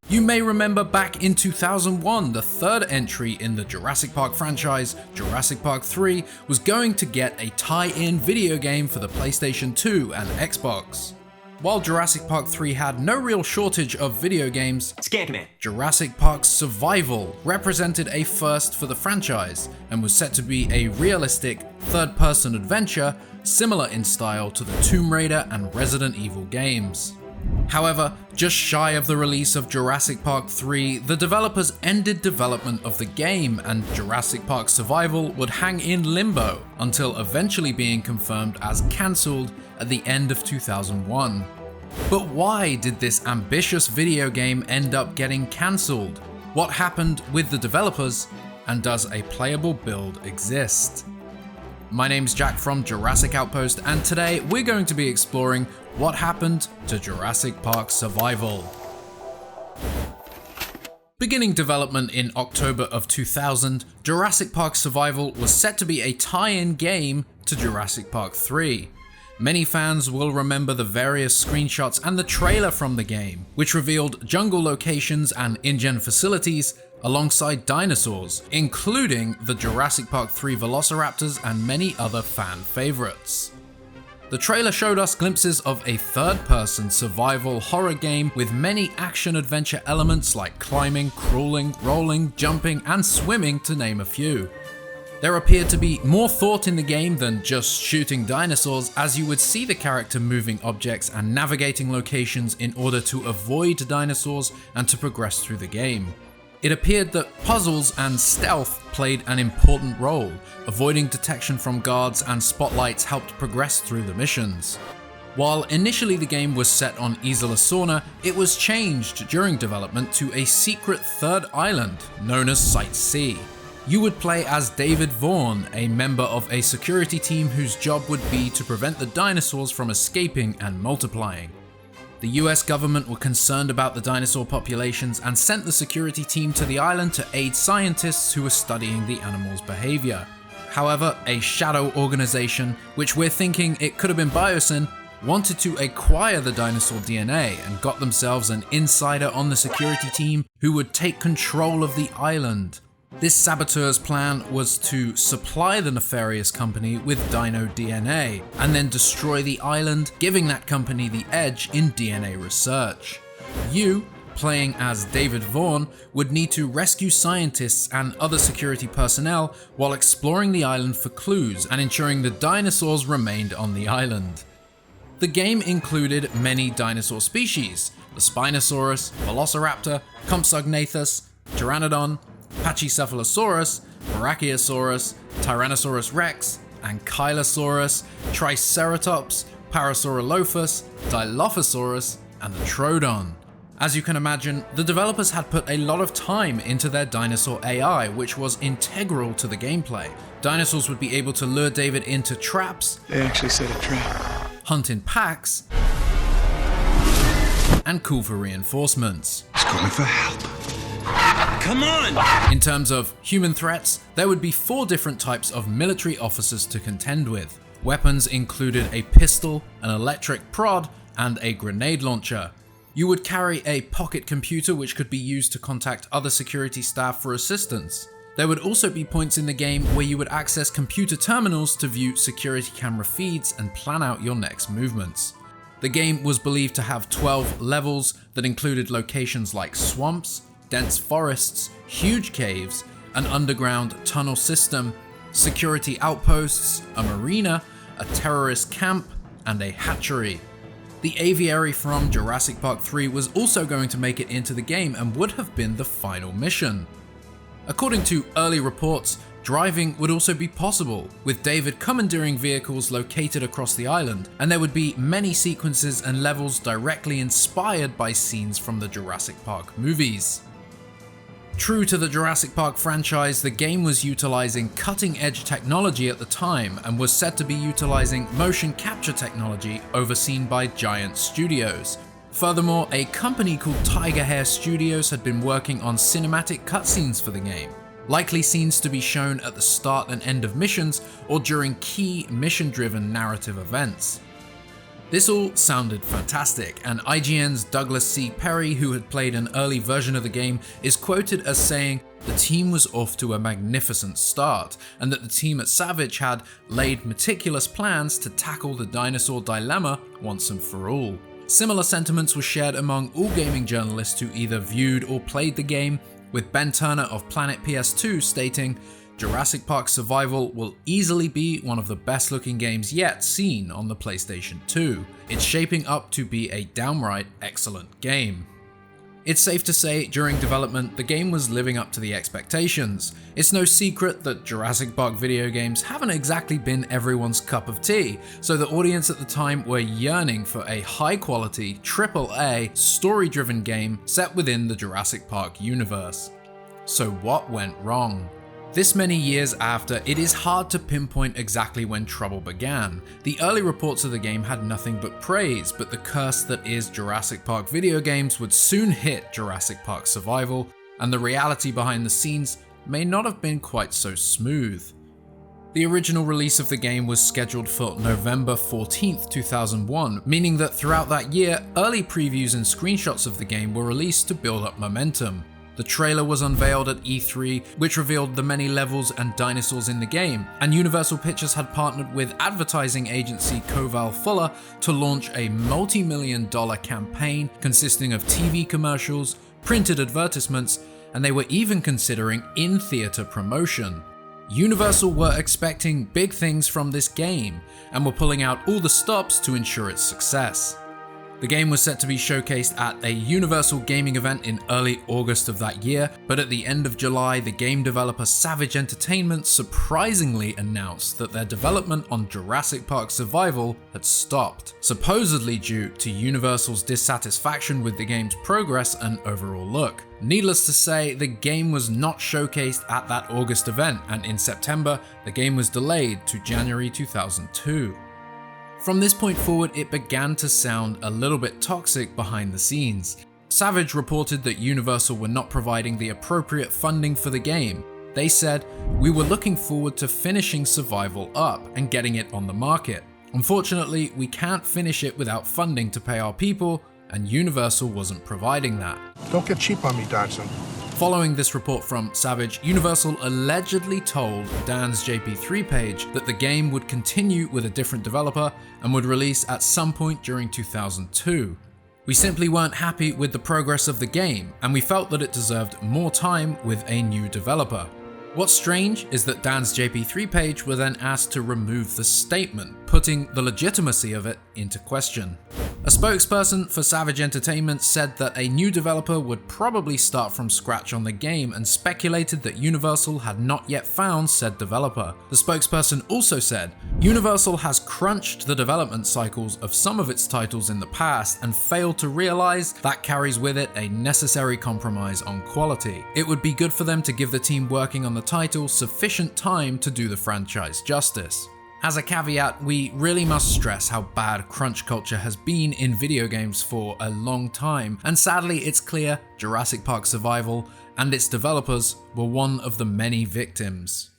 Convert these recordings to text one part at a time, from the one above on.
You may remember back in 2001, the third entry in the Jurassic Park franchise, Jurassic Park 3, was going to get a tie-in video game for the PlayStation 2 and Xbox. While Jurassic Park 3 had no real shortage of video games, Jurassic Park Survival represented a first for the franchise and was set to be a realistic, third-person adventure similar in style to the Tomb Raider and Resident Evil games. However, just shy of the release of Jurassic Park 3, the developers ended development of the game, and Jurassic Park Survival would hang in limbo until eventually being confirmed as cancelled at the end of 2001. But why did this ambitious video game end up getting cancelled? What happened with the developers, and does a playable build exist? My name's Jack from Jurassic Outpost, and today we're going to be exploring what happened to Jurassic Park Survival. Beginning development in October of 2000, Jurassic Park Survival was set to be a tie-in game to Jurassic Park 3. Many fans will remember the various screenshots and the trailer from the game, which revealed jungle locations and InGen facilities alongside dinosaurs, including the Jurassic Park 3 velociraptors and many other fan favorites. The trailer showed us glimpses of a third-person survival horror game with many action-adventure elements like climbing, crawling, rolling, jumping, and swimming, to name a few. There appeared to be more thought in the game than just shooting dinosaurs, as you would see the character moving objects and navigating locations in order to avoid dinosaurs and to progress through the game. It appeared that puzzles and stealth played an important role. Avoiding detection from guards and spotlights helped progress through the missions. While initially the game was set on Isla Sorna, it was changed during development to a secret third island known as Site C. You would play as David Vaughn, a member of a security team whose job would be to prevent the dinosaurs from escaping and multiplying. The US government were concerned about the dinosaur populations and sent the security team to the island to aid scientists who were studying the animals' behavior. However, a shadow organization, which we're thinking it could have been Biosyn, wanted to acquire the dinosaur DNA and got themselves an insider on the security team who would take control of the island. This saboteur's plan was to supply the nefarious company with dino DNA and then destroy the island, giving that company the edge in DNA research. You, playing as David Vaughn, would need to rescue scientists and other security personnel while exploring the island for clues and ensuring the dinosaurs remained on the island. The game included many dinosaur species: the Spinosaurus, Velociraptor, Compsognathus, Pteranodon, Pachycephalosaurus, Brachiosaurus, Tyrannosaurus rex, Ankylosaurus, Triceratops, Parasaurolophus, Dilophosaurus, and the Troodon. As you can imagine, the developers had put a lot of time into their dinosaur AI, which was integral to the gameplay. Dinosaurs would be able to lure David into traps. They actually set a trap. Hunt in packs, and call for reinforcements. He's calling for help. Come on! In terms of human threats, there would be 4 different types of military officers to contend with. Weapons included a pistol, an electric prod, and a grenade launcher. You would carry a pocket computer which could be used to contact other security staff for assistance. There would also be points in the game where you would access computer terminals to view security camera feeds and plan out your next movements. The game was believed to have 12 levels that included locations like swamps, dense forests, huge caves, an underground tunnel system, security outposts, a marina, a terrorist camp, and a hatchery. The aviary from Jurassic Park 3 was also going to make it into the game and would have been the final mission. According to early reports, driving would also be possible, with David commandeering vehicles located across the island, and there would be many sequences and levels directly inspired by scenes from the Jurassic Park movies. True to the Jurassic Park franchise, the game was utilizing cutting-edge technology at the time and was said to be utilizing motion capture technology overseen by Giant Studios. Furthermore, a company called Tiger Hair Studios had been working on cinematic cutscenes for the game, likely scenes to be shown at the start and end of missions or during key mission-driven narrative events. This all sounded fantastic, and IGN's Douglas C. Perry, who had played an early version of the game, is quoted as saying, "The team was off to a magnificent start, and that the team at Savage had laid meticulous plans to tackle the dinosaur dilemma once and for all." Similar sentiments were shared among all gaming journalists who either viewed or played the game, with Ben Turner of Planet PS2 stating, "Jurassic Park Survival will easily be one of the best looking games yet seen on the PlayStation 2. It's shaping up to be a downright excellent game." It's safe to say, during development, the game was living up to the expectations. It's no secret that Jurassic Park video games haven't exactly been everyone's cup of tea, so the audience at the time were yearning for a high-quality, AAA, story-driven game set within the Jurassic Park universe. So what went wrong? This many years after, it is hard to pinpoint exactly when trouble began. The early reports of the game had nothing but praise, but the curse that is Jurassic Park video games would soon hit Jurassic Park Survival, and the reality behind the scenes may not have been quite so smooth. The original release of the game was scheduled for November 14th, 2001, meaning that throughout that year, early previews and screenshots of the game were released to build up momentum. The trailer was unveiled at E3, which revealed the many levels and dinosaurs in the game, and Universal Pictures had partnered with advertising agency Koval Fuller to launch a multi-million-dollar campaign consisting of TV commercials, printed advertisements, and they were even considering in-theater promotion. Universal were expecting big things from this game, and were pulling out all the stops to ensure its success. The game was set to be showcased at a Universal gaming event in early August of that year, but at the end of July, the game developer Savage Entertainment surprisingly announced that their development on Jurassic Park Survival had stopped, supposedly due to Universal's dissatisfaction with the game's progress and overall look. Needless to say, the game was not showcased at that August event, and in September, the game was delayed to January 2002. From this point forward, it began to sound a little bit toxic behind the scenes. Savage reported that Universal were not providing the appropriate funding for the game. They said, "We were looking forward to finishing Survival up and getting it on the market. Unfortunately, we can't finish it without funding to pay our people, and Universal wasn't providing that." Don't get cheap on me, Dodson. Following this report from Savage, Universal allegedly told Dan's JP3 page that the game would continue with a different developer and would release at some point during 2002. "We simply weren't happy with the progress of the game, and we felt that it deserved more time with a new developer." What's strange is that Dan's JP3 page were then asked to remove the statement, putting the legitimacy of it into question. A spokesperson for Savage Entertainment said that a new developer would probably start from scratch on the game and speculated that Universal had not yet found said developer. The spokesperson also said, "Universal has crunched the development cycles of some of its titles in the past and failed to realize that carries with it a necessary compromise on quality. It would be good for them to give the team working on the title sufficient time to do the franchise justice." As a caveat, we really must stress how bad crunch culture has been in video games for a long time, and sadly it's clear Jurassic Park Survival and its developers were one of the many victims.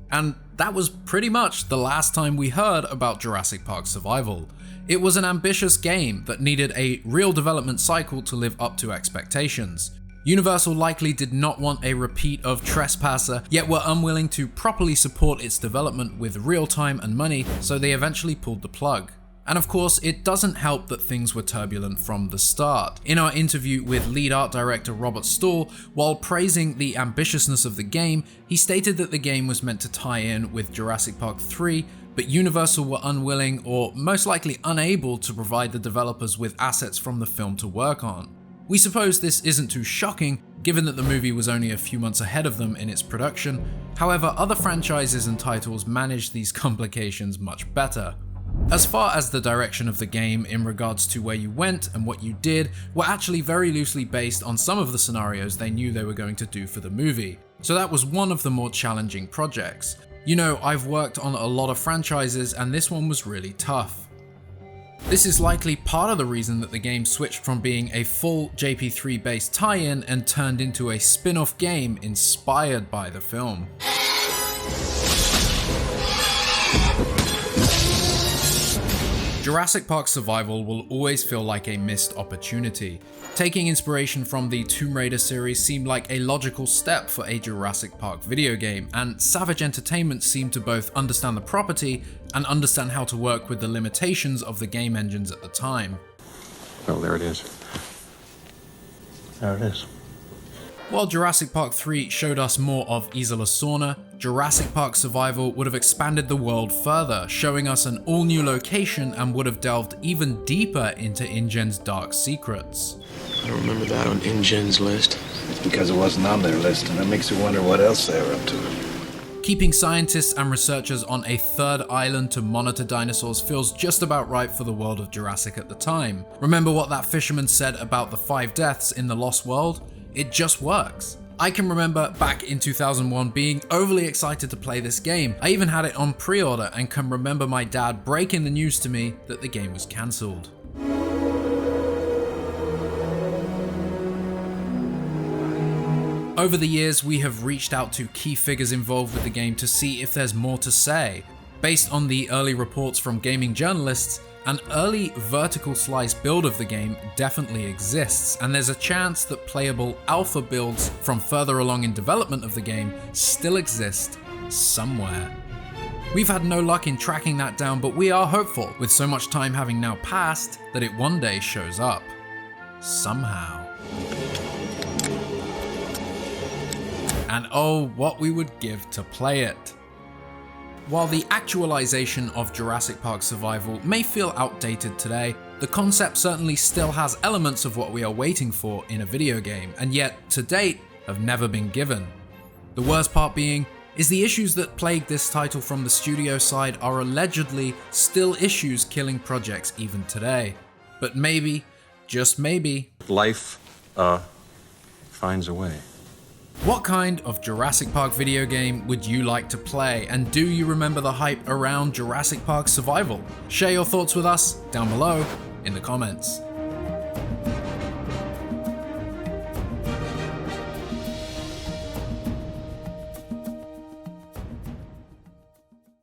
And that was pretty much the last time we heard about Jurassic Park Survival. It was an ambitious game that needed a real development cycle to live up to expectations. Universal likely did not want a repeat of Trespasser, yet were unwilling to properly support its development with real time and money, so they eventually pulled the plug. And of course, it doesn't help that things were turbulent from the start. In our interview with lead art director Robert Stahl, while praising the ambitiousness of the game, he stated that the game was meant to tie in with Jurassic Park 3, but Universal were unwilling or most likely unable to provide the developers with assets from the film to work on. We suppose this isn't too shocking, given that the movie was only a few months ahead of them in its production. However, other franchises and titles managed these complications much better. As far as the direction of the game in regards to where you went and what you did were actually very loosely based on some of the scenarios they knew they were going to do for the movie. So that was one of the more challenging projects. You know, I've worked on a lot of franchises and this one was really tough. This is likely part of the reason that the game switched from being a full JP3 based tie-in and turned into a spin-off game inspired by the film. Jurassic Park Survival will always feel like a missed opportunity. Taking inspiration from the Tomb Raider series seemed like a logical step for a Jurassic Park video game, and Savage Entertainment seemed to both understand the property and understand how to work with the limitations of the game engines at the time. Well, there it is. There it is. While Jurassic Park 3 showed us more of Isla Sorna, Jurassic Park Survival would have expanded the world further, showing us an all-new location and would have delved even deeper into InGen's dark secrets. I don't remember that on InGen's list. It's because it wasn't on their list, and that makes you wonder what else they were up to. Keeping scientists and researchers on a third island to monitor dinosaurs feels just about right for the world of Jurassic at the time. Remember what that fisherman said about the 5 deaths in the Lost World? It just works. I can remember back in 2001 being overly excited to play this game. I even had it on pre-order and can remember my dad breaking the news to me that the game was cancelled. Over the years, we have reached out to key figures involved with the game to see if there's more to say. Based on the early reports from gaming journalists, an early vertical slice build of the game definitely exists, and there's a chance that playable alpha builds from further along in development of the game still exist somewhere. We've had no luck in tracking that down, but we are hopeful, with so much time having now passed, that it one day shows up. Somehow. And oh, what we would give to play it. While the actualization of Jurassic Park Survival may feel outdated today, the concept certainly still has elements of what we are waiting for in a video game, and yet, to date, have never been given. The worst part being, is the issues that plague this title from the studio side are allegedly still issues killing projects even today. But maybe, just maybe, Life, finds a way. what kind of Jurassic Park video game would you like to play, and do you remember the hype around Jurassic Park Survival? Share your thoughts with us down below in the comments.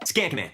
Scan command.